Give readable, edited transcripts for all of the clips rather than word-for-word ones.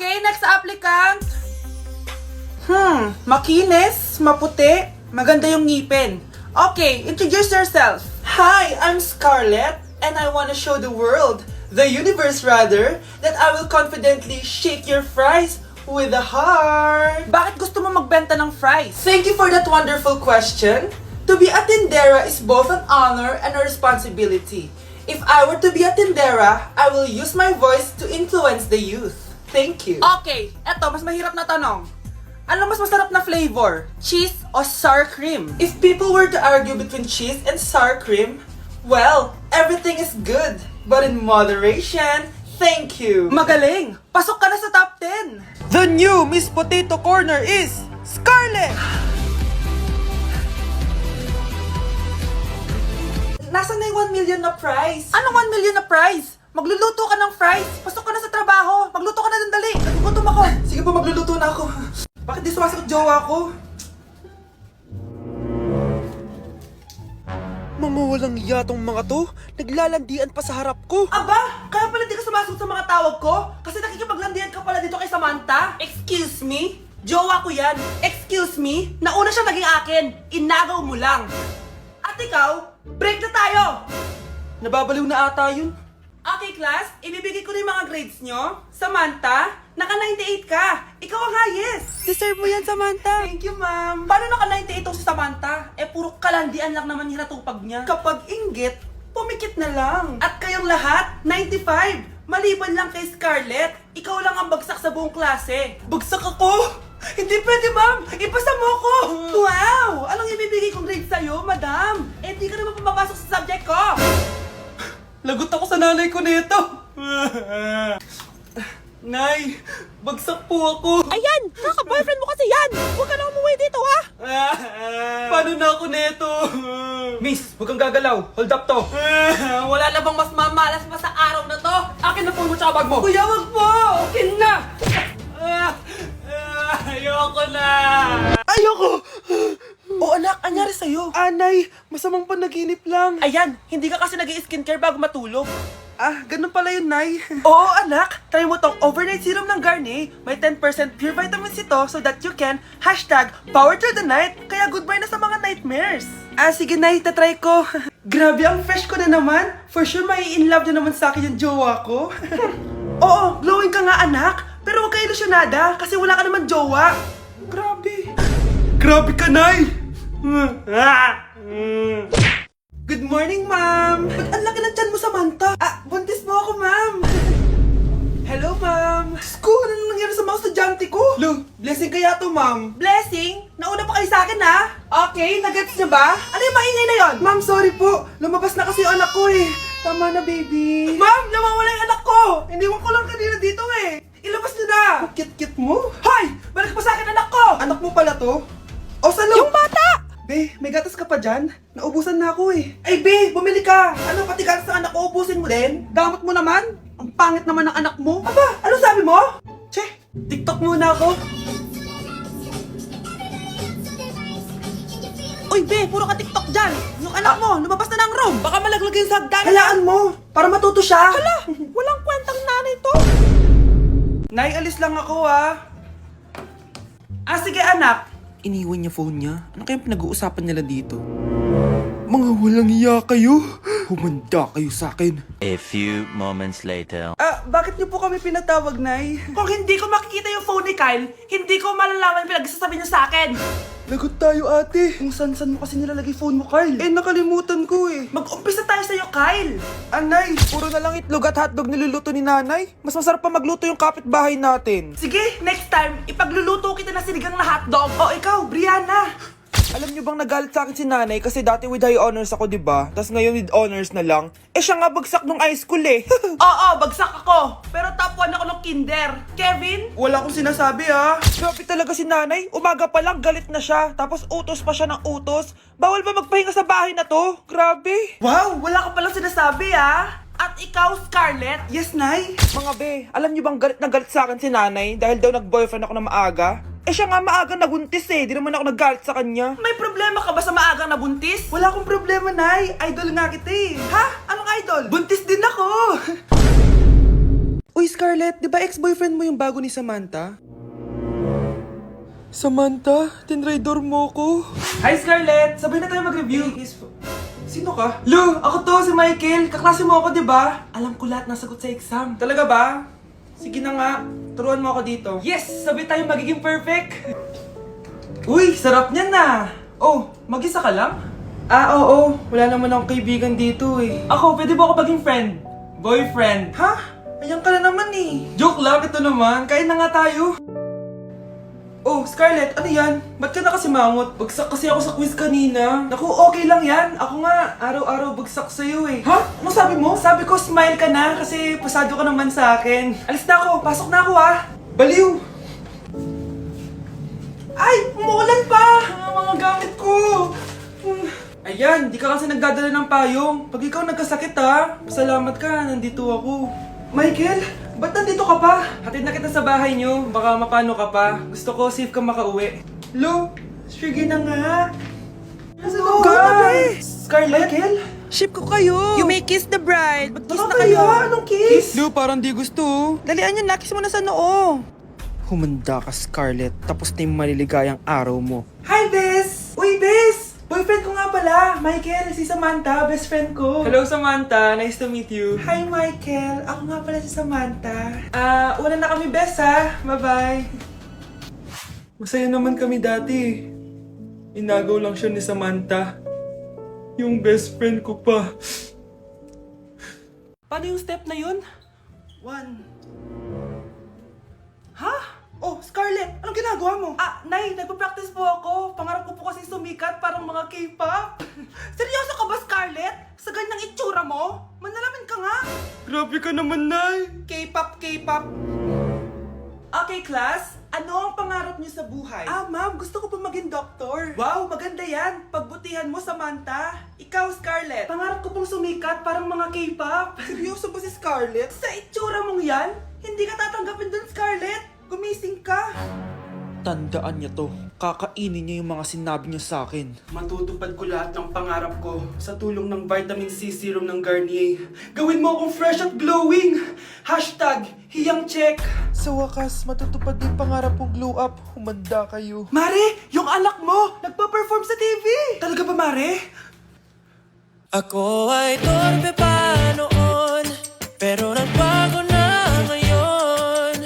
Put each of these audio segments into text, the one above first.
Okay, next applicant. Makinis, maputi, maganda yung ngipin. Okay, introduce yourself. Hi, I'm Scarlett, and I want to show the world, the universe rather, that I will confidently shake your fries with a heart. Bakit gusto mo magbenta ng fries? Thank you for that wonderful question. To be a tindera is both an honor and a responsibility. If I were to be a tindera, I will use my voice to influence the youth. Thank you. Okay, eto, mas mahirap na tanong. Ano mas masarap na flavor? Cheese o sour cream? If people were to argue between cheese and sour cream, well, everything is good, but in moderation. Thank you. Magaling! Pasok ka na sa top 10! The new Miss Potato Corner is Scarlett! Nasaan na yung 1 million na prize? Anong 1 million na prize? Magluluto ka ng fries. Pasok ka na sa trabaho. Magluto ka na ng dali. Nagugutom ako. Sige po, magluluto na ako. Bakit di sumasagot jowa ko? Mga walang yatong mga to. Naglalandian pa sa harap ko. Aba, kaya pala di ka sumasagot sa mga tawag ko? Kasi nakikipaglandian ka pala dito kay Samantha? Excuse me? Jowa ko yan. Excuse me? Nauna siya naging akin. Inagaw mo lang. At ikaw, break na tayo! Nababaliw na ata yun. Okay, class. Ibibigay ko na yung mga grades nyo. Samantha, naka-98 ka. Ikaw ang highest. Deserve mo yan, Samantha. Thank you, ma'am. Paano naka-98 si Samantha? Eh, puro kalandian lang naman hinatupag niya. Kapag inggit, pumikit na lang. At kayong lahat, 95. Maliban lang kay Scarlett. Ikaw lang ang bagsak sa buong klase. Bagsak ako? Hindi pwede, ma'am. Ipasa mo ako. Wow! Anong ibibigay kong grade sa'yo, madam? Eh, di ka naman pumapasok sa subject ko. Lagot ako sa nanay ko nito. Nay, bagsak po ako. Ayan! Kaka-boyfriend mo kasi yan! Huwag ka na umuwi dito, ha? Paano na ako nito? Miss, huwag kang gagalaw. Hold up to. Wala na bang mas mamalas pa sa araw na to? Akin na phone mo tsaka bag mo. Kuya, wag po. Akin na. Ayoko na. Ayoko. O anak, anyari sa'yo? Anay, masamang panaginip lang. Ayan, hindi ka kasi nag-i-skincare bago matulog. Ah, ganun pala yun, Nay. Oo, anak. Try mo tong overnight serum ng Garnier. May 10% pure vitamins ito so that you can #power through the night. Kaya goodbye na sa mga nightmares. Ah, sige, Nay. Tatry ko. Grabe, ang fresh ko na naman. For sure, may in love na naman sa akin yung jowa ko. Oo, glowing ka nga, anak. Pero huwag ka ilusyonada kasi wala ka naman jowa. Grabe. Grabe ka, Nay. Good morning, ma'am! Ba't ang laki ng tiyan mo, Samantha? Ah, buntis mo ako, ma'am! Hello, ma'am! Sko, ano nang nangyari sa mga estudyante ko? Lo, blessing kaya to, ma'am. Blessing? Nauna pa kayo sa akin, ha? Okay, nagets niyo ba? Ano yung maingay na yon? Ma'am, sorry po. Lumabas na kasi yung anak ko, eh. Tama na, baby. Ma'am, nawawala yung anak ko! Iniwan ko lang kanina dito, eh. Ilabas niyo na! Ang cute-cute mo. Hoy! Balik pa sa akin, anak ko! Anak mo pala to? O, salo! Yung bata! Be, may gatas ka pa dyan? Naubusan na ako eh. Ay, Be, bumili ka! Ano, pati gatas ng anak ko, ubusin mo din? Damot mo naman? Ang pangit naman ng anak mo. Aba, ano sabi mo? Che, TikTok muna ako. Uy, Be, puro ka TikTok dyan. Yung anak mo, lumabas na ng room. Baka malaglag yung sagdan. Halaan mo, para matuto siya. Hala! Walang kwentang nanay to! Nay, alis lang ako ah. Ah, sige anak. Iniwan niya phone niya. Ano kayang pinag-uusapan nila dito? Mga walang iya kayo. Humanda kayo sa akin. A few moments later. Ah, bakit niyo po kami pinatawag, Nay? Kung hindi ko makikita yung phone ni Kyle, hindi ko malalaman pinagsasabi niya sa akin. Lagot tayo, ate. Kung san-san mo kasi nilalagay phone mo, Kyle. Eh, nakalimutan ko eh. Mag-umpisa tayo sa'yo, Kyle. Anay, puro na lang itlog at hotdog niluluto ni nanay. Mas masarap pa magluto yung kapitbahay natin. Sige, next time, ipagluluto kita na sinigang na hotdog. O ikaw, Brianna. Alam niyo bang nagalit sa akin si nanay kasi dati with high honors ako, diba? Tapos ngayon with honors na lang. Eh siya nga bagsak nung high school eh. Oo, bagsak ako. Pero top 1 ako nung kinder. Kevin? Wala akong sinasabi ha. Grabe talaga si nanay. Umaga pa lang galit na siya. Tapos utos pa siya ng utos. Bawal ba magpahinga sa bahay na to? Grabe. Wow, wala ka palang sinasabi ha. At ikaw, Scarlett? Yes, Nay. Mga be, alam niyo bang galit na galit sa akin si nanay dahil daw nag-boyfriend ako na maaga? Eh siya nga maagang nabuntis eh, di naman ako naggalit sa kanya. May problema ka ba sa maagang nabuntis? Wala akong problema, Nay. Idol nga kita eh. Ha? Anong idol? Buntis din ako. Uy, Scarlett, di ba ex-boyfriend mo yung bago ni Samantha? Samantha, tinraidor mo ko. Hi, Scarlett! Sabay na tayo mag-review. Sino ka? Lu, ako to, si Michael. Kaklase mo ako, di ba? Alam ko lahat ng sagot sa exam. Talaga ba? Sige na nga, turuan mo ako dito. Yes! Sabay tayo magiging perfect! Uy, sarap niyan na! Oh, mag-isa ka lang? Oo. Wala naman akong kaibigan dito eh. Ako, pwede ba ako maging friend? Boyfriend? Ha? Ayan ka na naman eh. Joke lang, ito naman. Kain na nga tayo. Oh, Scarlett, ano yan? Ba't ka na kasi mangot? Bagsak kasi ako sa quiz kanina. Naku, okay lang yan. Ako nga, araw-araw bagsak sa'yo eh. Ha? Ano sabi mo? Sabi ko, smile ka na kasi pasado ka naman sa akin. Alis na ako, pasok na ako ah. Baliw! Ay, umuulan pa! Ang mga gamit ko! Ayan, di ka kasi nagdadala ng payong. Pag ikaw nagkasakit ha, pasalamat ka, nandito ako. Michael, ba't nandito ka pa? Hatid na kita sa bahay niyo, baka mapano ka pa. Gusto ko safe ka makauwi. Lo, sige na nga. Ano ka? Scarlett? Michael? Ship ko kayo. You may kiss the bride. Mag-kiss Ano na kayo. kaya? Anong kiss? Lu, parang di gusto. Dalian yun, nakis mo na sa noo. Humanda ka, Scarlett. Tapos na yung maliligayang araw mo. Hi, Bes! Uy, Bes! Boyfriend ko nga pala, Michael, si Samantha, best friend ko. Hello, Samantha. Nice to meet you. Hi, Michael. Ako nga pala si Samantha. Una na kami, Bes, ha? Bye-bye. Masaya naman kami dati. Inagaw lang siya ni Samantha. Yung best friend ko pa. Paano yung step na yun? 1. Ha? Oh, Scarlett, anong ginagawa mo? Nay, nagpa-practice po ako. Pangarap ko po kasi sumikat parang mga K-pop. Seryoso ka ba, Scarlett? Sa ganyang itsura mo? Manalamin ka nga. Grabe ka naman, Nay. K-pop. Okay, class. Ano ang pangarap niyo sa buhay? Ma'am, gusto ko po maging doktor. Wow, maganda yan. Pagbutihan mo, Samantha. Ikaw, Scarlett. Pangarap ko pong sumikat parang mga K-pop. Seryoso ba si Scarlett? Sa itsura mong yan, hindi ka tatanggapin dun, Scarlett. Gumising ka! Tandaan niya to. Kakainin niya yung mga sinabi niya sa akin. Matutupad ko lahat ng pangarap ko sa tulong ng vitamin C serum ng Garnier. Gawin mo akong fresh at glowing! #hiyangcheck. Sa wakas, matutupad din pangarap kong glow up. Humanda kayo. Mare! Yung anak mo! Nagpa-perform sa TV! Talaga ba, Mare? Ako ay torpe pa noon, pero nagbago na ngayon.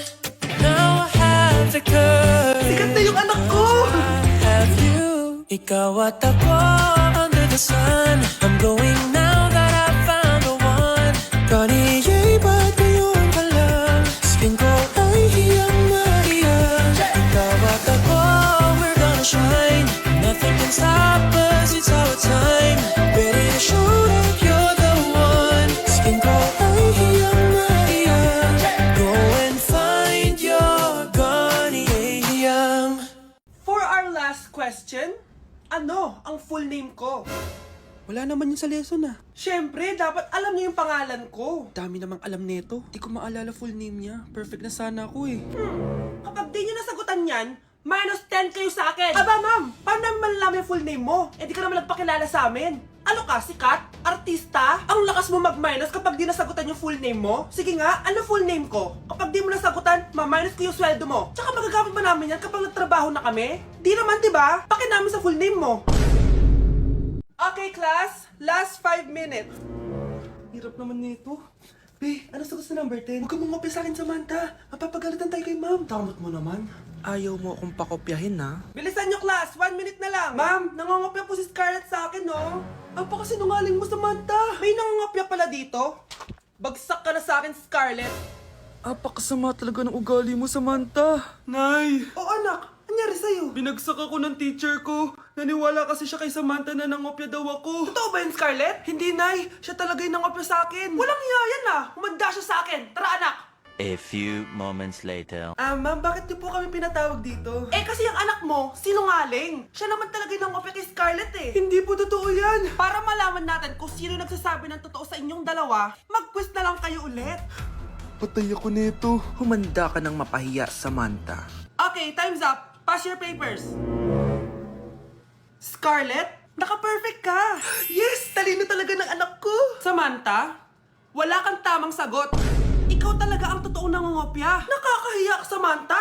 Now I have the courage. Sikat na yung anak ko! I have you. Ikaw at ako under the sun. I'm glowing now that I found the one. Garnier, ba't ngayon pa lang? Skin ko ay hiyang na hiyang. Ikaw at ako, we're gonna shine. Nothing can stop us, it's our time. Ready to show that you're the one. Skin ko ay hiyang na hiyang. Go and find your Garnier hiyang. For our last question, ano ang full name ko? Wala naman yun sa lesson ah. Siyempre, dapat alam niyo yung pangalan ko. Dami namang alam nito. Di ko maalala full name niya. Perfect na sana ako eh. Kapag di nyo nasagutan yan, -10 kayo sa akin. Aba, ma'am, paano namin malalaman yung full name mo? Eh, di ka naman nagpakilala sa amin. Ano ka, sikat? Artista? Ang lakas mo mag-minus kapag di nasagutan yung full name mo? Sige nga, ano full name ko? Kapag di mo nasagutan, ma-minus ko yung sweldo mo. Tsaka magagamit ba namin yan kapag nagtrabaho na kami? Di naman, diba? Paki namin sa full name mo. Okay, class. Last 5 minutes. Hirap naman nito. Be, ano sagot sa number 10? Huwag ka mong ngopya sa akin, Samantha. Mapapagalitan tayo kay ma'am. Tamot mo naman. Ayaw mo akong pakopyahin ha. Bilisan nyo, class! 1 minute na lang! Ma'am, nangangopya po si Scarlett sa akin, no? Ang pakasinungaling mo, Samantha! May nangangopya pala dito? Bagsak ka na sa akin, Scarlett! Apakasama talaga ng ugali mo, Samantha. Nay! O anak, anyari sa'yo? Binagsak ako ng teacher ko. Naniwala kasi siya kay Samantha na nangopya daw ako. Totoo ba yun, Scarlett? Hindi, Nay! Siya talaga yung nangopya sa akin! Walang iya yan, ah! Humanda siya sa akin! Tara, anak! A few moments later. Ma'am, bakit niyo po kami pinatawag dito? Eh, kasi yung anak mo, sinungaling. Siya naman talaga yung nangopya kay Scarlett eh. Hindi po totoo yan. Para malaman natin kung sino nagsasabi ng totoo sa inyong dalawa, mag-quiz na lang kayo ulit. Patay ako nito. Humanda ka ng mapahiya, Samantha. Okay, time's up. Pass your papers. Scarlett, naka-perfect ka. Yes, talino talaga ng anak ko. Samantha, wala kang tamang sagot. Ikaw talaga ang totoong nangongopya. Nakakahiya ka, Samantha.